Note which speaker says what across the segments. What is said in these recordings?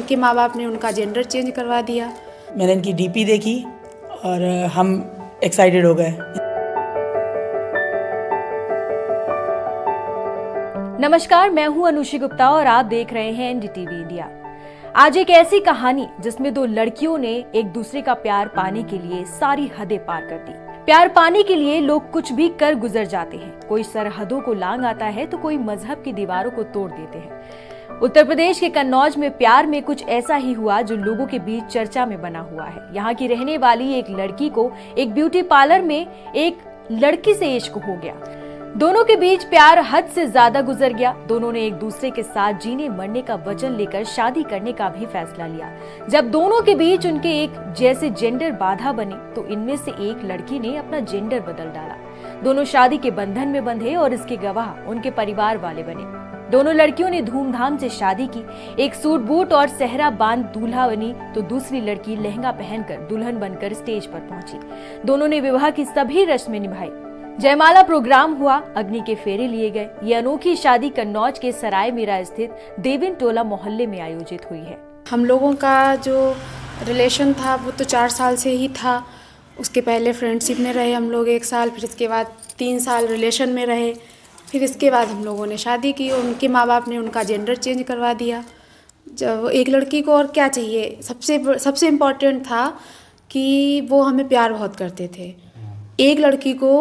Speaker 1: उनके माँ बाप ने उनका जेंडर चेंज करवा दिया।
Speaker 2: मैंने इनकी डीपी देखी और हम एक्साइटेड हो गए।
Speaker 3: नमस्कार, मैं हूं अनुषी गुप्ता और आप देख रहे हैं एनडीटीवी इंडिया। आज एक ऐसी कहानी जिसमें दो लड़कियों ने एक दूसरे का प्यार पाने के लिए सारी हदें पार कर दी। प्यार पाने के लिए लोग कुछ भी कर गुजर जाते हैं। कोई सरहदों को लांघ आता है तो कोई मजहब की दीवारों को तोड़ देते हैं। उत्तर प्रदेश के कन्नौज में प्यार में कुछ ऐसा ही हुआ जो लोगों के बीच चर्चा में बना हुआ है। यहाँ की रहने वाली एक लड़की को एक ब्यूटी पार्लर में एक लड़की से इश्क हो गया। दोनों के बीच प्यार हद से ज्यादा गुजर गया। दोनों ने एक दूसरे के साथ जीने मरने का वचन लेकर शादी करने का भी फैसला लिया। जब दोनों के बीच उनके एक जैसे जेंडर बाधा बने तो इनमें से एक लड़की ने अपना जेंडर बदल डाला। दोनों शादी के बंधन में बंधे और इसके गवाह उनके परिवार वाले बने। दोनों लड़कियों ने धूमधाम से शादी की। एक सूट बूट और सेहरा बांध दूल्हा बनी तो दूसरी लड़की लहंगा पहनकर दुल्हन बनकर स्टेज पर पहुंची। दोनों ने विवाह की सभी रस्में निभाई। जयमाला प्रोग्राम हुआ, अग्नि के फेरे लिए गए। ये अनोखी शादी कन्नौज के सराय मीरा स्थित देविन टोला मोहल्ले में आयोजित हुई है।
Speaker 1: हम लोगों का जो रिलेशन था वो तो 4 साल से ही था। उसके पहले फ्रेंडशिप में रहे हम लोग 1 साल, फिर इसके बाद 3 साल रिलेशन में रहे। फिर इसके बाद हम लोगों ने शादी की और उनके माँ बाप ने उनका जेंडर चेंज करवा दिया। जब एक लड़की को और क्या चाहिए, सबसे इम्पोर्टेंट था कि वो हमें प्यार बहुत करते थे। एक लड़की को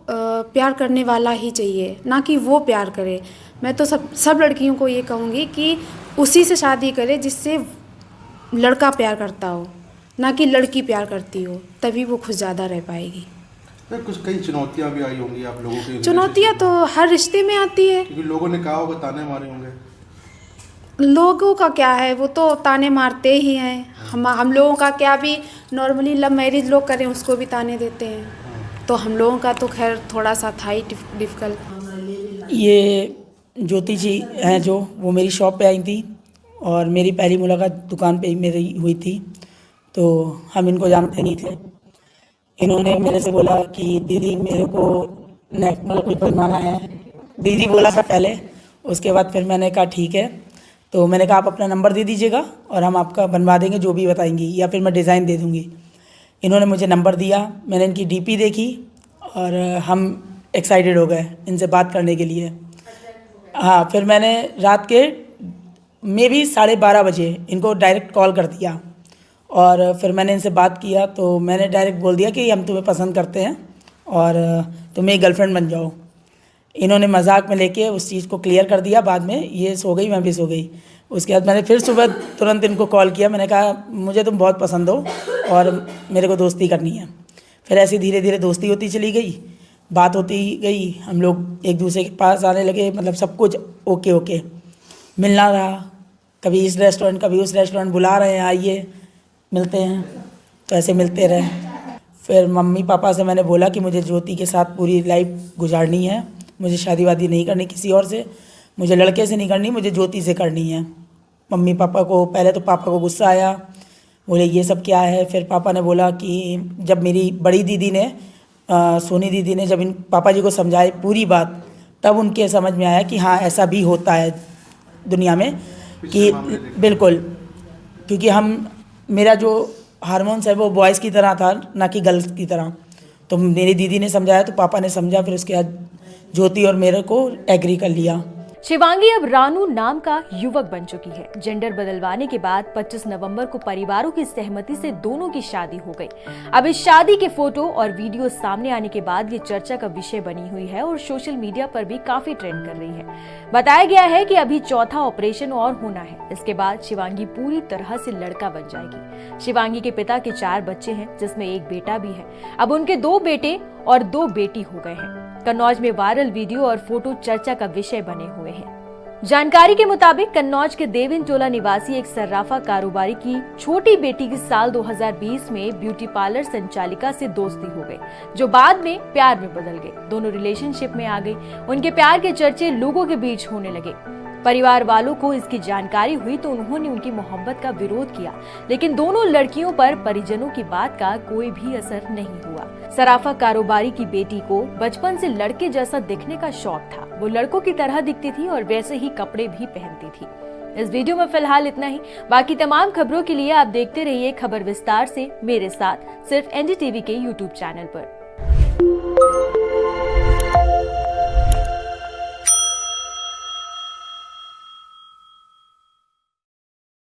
Speaker 1: प्यार करने वाला ही चाहिए, ना कि वो प्यार करे। मैं तो सब लड़कियों को ये कहूँगी कि उसी से शादी करे जिससे लड़का प्यार करता हो, ना कि लड़की प्यार करती हो, तभी वो खुद ज़्यादा रह पाएगी।
Speaker 4: कुछ कई चुनौतियाँ भी आई होंगी आप लोगों के?
Speaker 1: चुनौतियाँ तो हर रिश्ते में आती है,
Speaker 4: क्योंकि लोगों ने कहा होगा, ताने मारे होंगे।
Speaker 1: लोगों का क्या है, वो तो ताने मारते ही हैं। हम लोगों का क्या, भी नॉर्मली लव मैरिज लोग करें उसको भी ताने देते हैं। तो हम लोगों का तो खैर थोड़ा सा था ही डिफ़िकल्ट।
Speaker 2: ये ज्योति जी हैं जो, वो मेरी शॉप पे आई थी और मेरी पहली मुलाकात दुकान पे ही मेरी हुई थी। तो हम इनको जानते नहीं थे। इन्होंने मेरे से बोला कि दीदी मेरे को नेक बनवाना है। दीदी बोला था पहले, उसके बाद फिर मैंने कहा ठीक है। तो मैंने कहा आप अपना नंबर दे दीजिएगा और हम आपका बनवा देंगे जो भी बताएंगी, या फिर मैं डिज़ाइन दे दूँगी। इन्होंने मुझे नंबर दिया, मैंने इनकी डीपी देखी और हम एक्साइटेड हो गए इनसे बात करने के लिए। हाँ, फिर मैंने रात के में भी 12:30 बजे इनको डायरेक्ट कॉल कर दिया और फिर मैंने इनसे बात किया। तो मैंने डायरेक्ट बोल दिया कि हम तुम्हें पसंद करते हैं और तुम मेरी गर्लफ्रेंड बन जाओ। इन्होंने मजाक में लेके उस चीज़ को क्लियर कर दिया। बाद में ये सो गई, मैं भी सो गई। उसके बाद मैंने फिर सुबह तुरंत इनको कॉल किया। मैंने कहा मुझे तुम बहुत पसंद हो और मेरे को दोस्ती करनी है। फिर ऐसे धीरे धीरे दोस्ती होती चली गई, बात होती गई, हम लोग एक दूसरे के पास आने लगे। मतलब सब कुछ ओके मिलना रहा, कभी इस रेस्टोरेंट कभी उस रेस्टोरेंट, बुला रहे हैं आइए मिलते हैं, तो ऐसे मिलते रहे। फिर मम्मी पापा से मैंने बोला कि मुझे ज्योति के साथ पूरी लाइफ गुजारनी है, मुझे शादी वादी नहीं करनी किसी और से, मुझे लड़के से नहीं करनी, मुझे ज्योति से करनी है। मम्मी पापा को पहले तो पापा को गुस्सा आया, बोले ये सब क्या है। फिर पापा ने बोला कि जब मेरी बड़ी दीदी ने सोनी दीदी ने जब इन पापा जी को समझाई पूरी बात, तब उनके समझ में आया कि हाँ ऐसा भी होता है दुनिया में, कि बिल्कुल, क्योंकि मेरा जो हार्मोन्स है वो बॉयज़ की तरह था, ना कि गर्ल्स की तरह। तो मेरी दीदी ने समझाया तो पापा ने समझा, फिर उसके बाद ज्योति और मेरे को एग्री कर लिया।
Speaker 3: शिवांगी अब रानू नाम का युवक बन चुकी है। जेंडर बदलवाने के बाद 25 नवंबर को परिवारों की सहमति से दोनों की शादी हो गई। अब इस शादी के फोटो और वीडियो सामने आने के बाद ये चर्चा का विषय बनी हुई है और सोशल मीडिया पर भी काफी ट्रेंड कर रही है। बताया गया है कि अभी चौथा ऑपरेशन और होना है। इसके बाद शिवांगी पूरी तरह से लड़का बन जाएगी। शिवांगी के पिता के 4 बच्चे हैं, जिसमें एक बेटा भी है। अब उनके 2 बेटे और 2 बेटी हो गए हैं। कन्नौज में वायरल वीडियो और फोटो चर्चा का विषय बने हुए हैं। जानकारी के मुताबिक कन्नौज के देविन टोला निवासी एक सर्राफा कारोबारी की छोटी बेटी की साल 2020 में ब्यूटी पार्लर संचालिका से दोस्ती हो गई, जो बाद में प्यार में बदल गई। दोनों रिलेशनशिप में आ गई। उनके प्यार के चर्चे लोगों के बीच होने लगे। परिवार वालों को इसकी जानकारी हुई तो उन्होंने उनकी मोहब्बत का विरोध किया, लेकिन दोनों लड़कियों पर परिजनों की बात का कोई भी असर नहीं हुआ। सराफा कारोबारी की बेटी को बचपन से लड़के जैसा दिखने का शौक था। वो लड़कों की तरह दिखती थी और वैसे ही कपड़े भी पहनती थी। इस वीडियो में फिलहाल इतना ही। बाकी तमाम खबरों के लिए आप देखते रहिए खबर विस्तार से मेरे साथ, सिर्फ एनडीटीवी के यूट्यूब चैनल पर।